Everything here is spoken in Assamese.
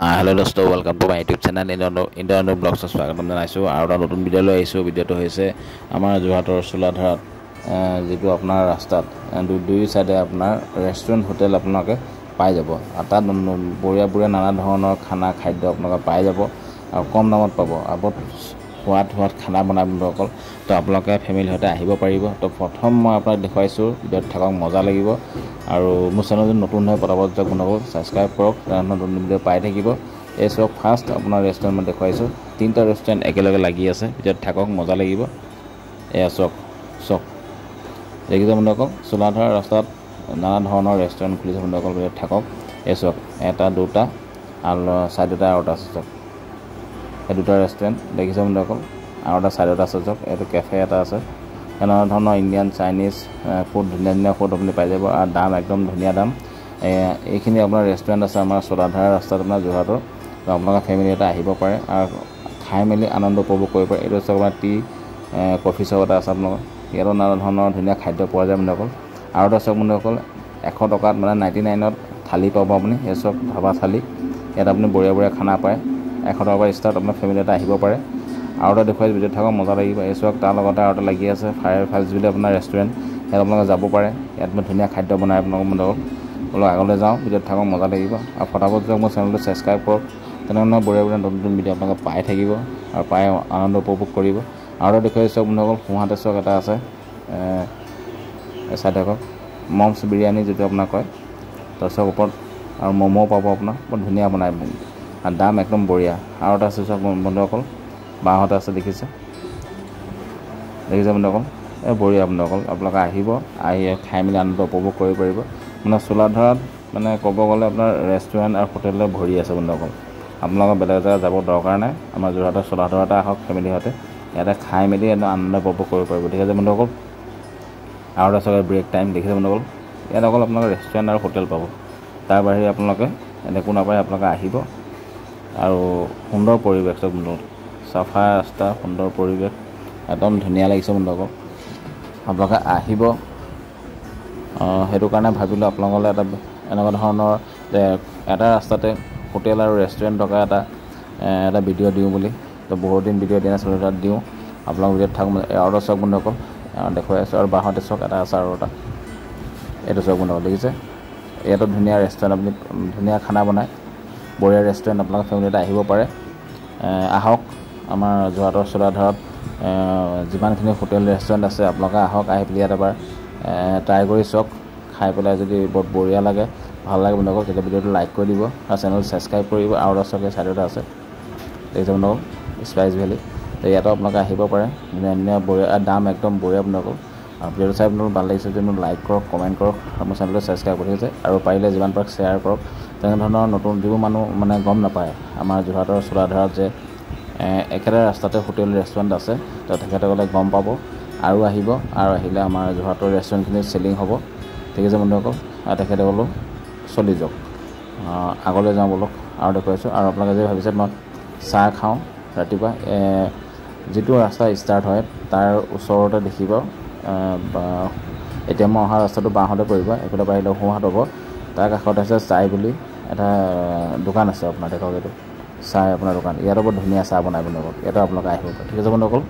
हेलो दोस्तों welcome to my YouTube channel Indian blogs स्वागतम জনাইছোঁ আৰু এটা নতুন ভিডিঅ' লৈ আহিছোঁ। ভিডিঅ'টো হৈছে আমাৰ যোৰহাটৰ চোলাধৰাত যেটো আপোনাৰ ৰাস্তাত দুই সাইডে আপোনাৰ ৰেষ্টুৰেণ্ট হোটেল আপোনালোকে পাই যাব আৰু তাত বঢ়িয়া বঢ়িয়া নানা ধৰণৰ খানা খাদ্য আপোনালোকে পাই যাব আৰু কম দামত পাব আৰু সোৱাদ খানা বনাই বন্ধুসকল। তো আপোনালোকে ফেমিলি সৈতে আহিব পাৰিব। তো প্ৰথম মই আপোনাক দেখুৱাইছোঁ, ভিডিঅ'ত থাকক মজা লাগিব আৰু মোৰ চেনেল যদি নতুন হয় পটাপট যাওক বন্ধুসকল, ছাবস্ক্ৰাইব কৰক, নতুন ভিডিঅ' পাই থাকিব। এই চাওক ফাৰ্ষ্ট আপোনাৰ ৰেষ্টুৰেণ্ট মই দেখুৱাইছোঁ, তিনিটা ৰেষ্টুৰেণ্ট একেলগে লাগি আছে। ভিডিঅ'ত থাকক মজা লাগিব। এয়া চাওক দেখিছে বন্ধুসকল, চোলাধৰা ৰাস্তাত নানা ধৰণৰ ৰেষ্টুৰেণ্ট খুলিছে বন্ধুসকল। ভিডিঅ'ত থাকক। এই চাওক এটা দুটা আৰু চাইডতে আৰু এটা আছে চাওক, এই দুটা ৰেষ্টুৰেণ্ট দেখিছে বন্ধুসকল। আৰু এটা চাইডত আছে চাওক, এইটো কেফে এটা আছে। এনেকুৱা ধৰণৰ ইণ্ডিয়ান চাইনিজ ফুড ধুনীয়া ধুনীয়া ফুড আপুনি পাই যাব আৰু দাম একদম ধুনীয়া দাম। এইখিনি আপোনাৰ ৰেষ্টুৰেণ্ট আছে আমাৰ চোলাধৰা ৰাস্তাত আপোনাৰ যোৰহাটৰ। তো আপোনালোকে ফেমিলি এটা আহিব পাৰে আৰু খাই মেলি আনন্দ উপভোগ কৰিব পাৰে। এইটো চাওক আপোনাৰ টি কফি শ্বপ এটা আছে আপোনালোকৰ। ইয়াতো নানা ধৰণৰ ধুনীয়া খাদ্য পোৱা যায় বন্ধুসকল। আৰু এটা চাওক বন্ধুসকল, 100 টকাত মানে 99ত থালি পাব আপুনি। এই চাওক ধাবা থালি, ইয়াত আপুনি বঢ়িয়া বঢ়িয়া খানা পায়। 100 টকাৰ পৰা ষ্টাৰ্ট, আপোনাৰ ফেমিলি এটা আহিব পাৰে। আৰু এটা দেখুৱাইছোঁ, ভিডিঅ'ত থাকক মজা লাগিব। এই চাওক তাৰ লগতে আৰু এটা লাগি আছে ফায়াৰ ফাইলছ বুলি আপোনাৰ ৰেষ্টুৰেণ্ট। ইয়াত আপোনালোকে যাব পাৰে, ইয়াত ধুনীয়া খাদ্য বনাই আপোনালোকৰ বন্ধুসকল। বোলো আগলৈ যাওঁ, ভিডিঅ'ত থাকক মজা লাগিব আৰু ফটাফট যাওক মোৰ চেনেলটো ছাবস্ক্ৰাইব কৰক। তেনেধৰণৰ বঢ়িয়া বঢ়িয়া নতুন নতুন ভিডিঅ' আপোনালোকে পাই থাকিব আৰু পাই আনন্দ উপভোগ কৰিব। আৰু এটা দেখুৱাইছোঁ চাওক বন্ধুসকল, সোঁহাতে চাওক এটা আছে চাই থাকক, মমছ বিৰিয়ানী যিটো আপোনাক কয়। তাৰপিছত ওপৰত আৰু ম'মো পাব আপোনাৰ, বৰ ধুনীয়া বনাই আৰু দাম একদম বঢ়িয়া। আৰু এটা আছে চাওক বন্ধুসকল, বাঁহতে আছে দেখিছে বন্ধুসকল, এই বঢ়িয়া বন্ধুসকল। আপোনালোকে আহিব, আহি খাই মেলি আনন্দ উপভোগ কৰিব পাৰিব। মানে চোলাধৰাত মানে ক'ব গ'লে আপোনাৰ ৰেষ্টুৰেণ্ট আৰু হোটেলে ভৰি আছে বন্ধুসকল। আপোনালোকৰ বেলেগ জেগা যাব দৰকাৰ নাই, আমাৰ যোৰহাটৰ চোলাধৰাতে আহক ফেমিলি সৈতে, ইয়াতে খাই মেলি আনন্দ উপভোগ কৰিব পাৰিব। ঠিক আছে বন্ধুসকল। আৰু এটা চাওক ব্ৰেক টাইম দেখিছে বন্ধুসকল, ইয়াত অকল আপোনালোকে ৰেষ্টুৰেণ্ট আৰু হোটেল পাব, তাৰ বাহিৰে আপোনালোকে একো নাপায়। আপোনালোকে আহিব আৰু সুন্দৰ পৰিৱেশ চাওক বন্ধুসকল, চাফা ৰাস্তা, সুন্দৰ পৰিৱেশ, একদম ধুনীয়া লাগিছে বন্ধুসকল। আপোনালোকে আহিব, সেইটো কাৰণে ভাবিলোঁ আপোনালোকলৈ এনেকুৱা ধৰণৰ এটা ৰাস্তাতে হোটেল আৰু ৰেষ্টুৰেণ্ট থকা এটা ভিডিঅ' দিওঁ বুলি। তো বহুত দিন ভিডিঅ' দিয়া নাছিলোঁ, তাত দিওঁ। আপোনালোক ভিডিঅ'ত থাকক। আৰু চাওক বন্ধুসকল, দেখুৱাই আছোঁ। আৰু বাঁহতে চাওক এটা আছে আৰু এটা, এইটো চাওক বন্ধুসকল দেখিছে। ইয়াতো ধুনীয়া ৰেষ্টুৰেণ্ট, আপুনি ধুনীয়া খানা বনায়, বঢ়িয়া ৰেষ্টুৰেণ্ট। আপোনালোকে ফেমিলি এটা আহিব পাৰে। আহক আমাৰ যোৰহাটৰ চোলাধৰাত যিমানখিনি হোটেল ৰেষ্টুৰেণ্ট আছে আপোনালোকে আহক, আহি পেলাই ইয়াত এবাৰ ট্ৰাই কৰি চাওক। খাই পেলাই যদি বৰ বঢ়িয়া লাগে, ভাল লাগে বন্ধুসকল, তেতিয়া ভিডিঅ'টো লাইক কৰি দিব আৰু চেনেলটো ছাবস্ক্ৰাইব কৰিব। আৰু এটা চাওক চাইডতে আছে দেখিছে বন্ধুসকল, স্পাইচ ভেলী। তো ইয়াতো আপোনালোকে আহিব পাৰে, ধুনীয়া ধুনীয়া বঢ়িয়া, দাম একদম বঢ়িয়া বন্ধুসকল। আৰু ভিডিঅ'টো চাই আপোনালোক ভাল লাগিছে যদি মোক লাইক কৰক, কমেণ্ট কৰক আৰু মোৰ চেনেলটো ছাবস্ক্ৰাইব কৰি আছে। আৰু পাৰিলে যিমান পাৰক শ্বেয়াৰ কৰক। তেনেধৰণৰ নতুন যিবোৰ মানুহ মানে গম নাপায় আমাৰ যোৰহাটৰ চোলাধৰাত যে একেটা ৰাস্তাতে হোটেল ৰেষ্টুৰেণ্ট আছে, তো তেখেতসকলে গম পাব আৰু আহিব। আৰু আহিলে আমাৰ যোৰহাটৰ ৰেষ্টুৰেণ্টখিনি চেলিং হ'ব। ঠিক আছে বন্ধুসকল, আৰু তেখেতসকলেও চলি যাওক। আগলৈ যাওঁ বলক, আৰু দেখুৱাইছোঁ। আৰু আপোনালোকে যে ভাবিছে মই চাহ খাওঁ ৰাতিপুৱা, যিটো ৰাস্তা ষ্টাৰ্ট হয় তাৰ ওচৰতে দেখিব, এতিয়া মই অহা ৰাস্তাটো বাওঁহাতে পৰিব, এইফালে পৰা আহিলে সোঁহাত হ'ব। তাৰ কাষত আছে চাই বুলি এটা দোকান আছে আপোনাৰ, দেখক এইটো চাহ আপোনাৰ দোকান। ইয়াতো বৰ ধুনীয়া চাহ বনাই বন্ধুসকল, ইয়াতো আপোনালোকে আহিব পাৰে। ঠিক আছে বন্ধুসকল।